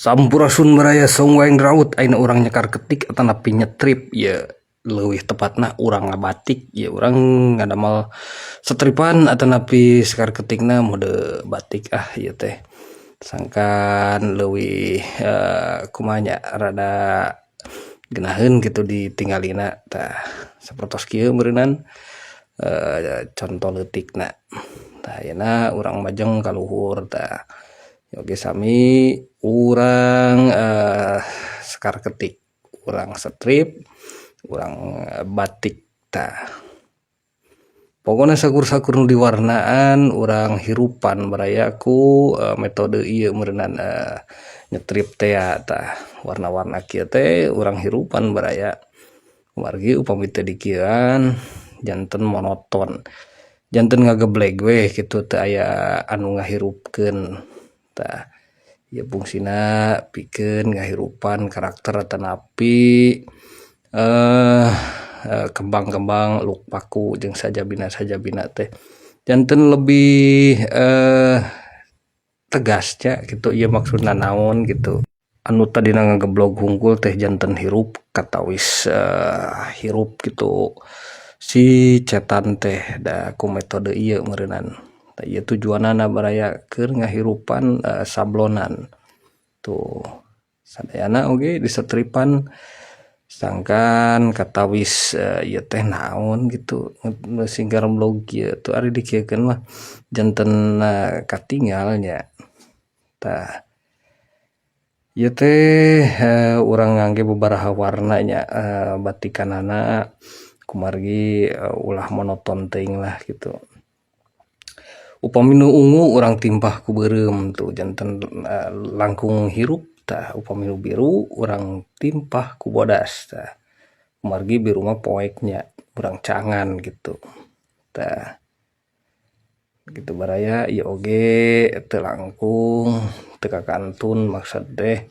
Sampurasun meraya songwaing raut aina orang nyekar ketik atau napi nyetrip ya lebih tepatnya orang ngabatik ya orang ngadamal setripan atau napi sekar ketikna mode batik ya teh sangkan lebih kumanya rada genahin gitu ditinggalina tah sapertos kieu meureunnan contoh leutikna tah ayeuna urang majeng ka luhur tah oke sami urang sekar ketik urang strip urang batik tah pokoknya sakur-sakur nu diwarnaan urang hirupan barayaku metode ieu meureunnan nyetrip teh tah warna-warna kieu teh urang hirupan baraya margi upami teu dikieuan janten monoton janten ngageblek we kitu teu aya anu ngahirupkeun tah ya fungsina pikeun ngahirupan karakter atanapi kembang-kembang luk paku jeung sajabina teh janten lebih tegasnya gitu ieu maksudna naon gitu anu tadina ngageblog hungkul teh janten hirup katawis hirup gitu si cetan teh da ku metode ieu meureunnan tah ieu tujuanna baraya keur ngahirupan sablonan tuh sadayana oge disetripan sangkan katawis ieu teh naon gitu singgar blog ieu tuh ari dikieukeun mah janten katinggalnya tah ieu teh urang ngangge babaraha warna nya batikanana kumargi ulah monoton teuing lah gitu upami nu ungu urang timpah ku beureum tuh janten langkung hirup tah upami nu biru urang timpah ku bodas tah kumargi biru mah poeknya urang cangan gitu tah gitu baraya ieu oge teu langkung teu kakantun maksud teh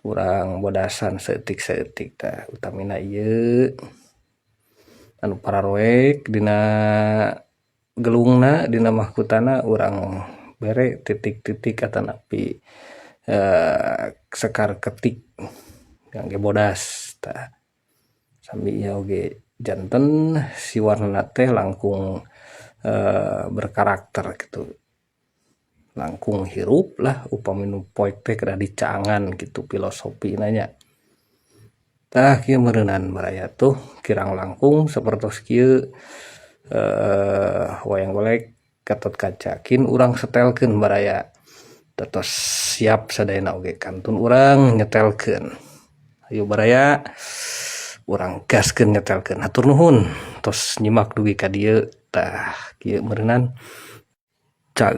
urang bodasan saeutik-saeutik tah utamina ieu anu pararoek dina gelungna dina mahkotana urang bere titik-titik atanapi sekar ketik ngangge bodas tah sami ieu oge janten si warnana teh langkung berkarakter gitu langkung hirup lah upami nu poek teh kada dicangan gitu filosofi nanya tah kieu meureunnan baraya tuh kirang langkung sapertos kieu wayang golek gatot kaca kin urang setelkeun baraya tos siap sadayana oge kantun urang nyetelkeun ayo baraya urang gaskeun nyetelkeun hatur nuhun tos nyimak dugi ka dieu tah kieu meureunnan cag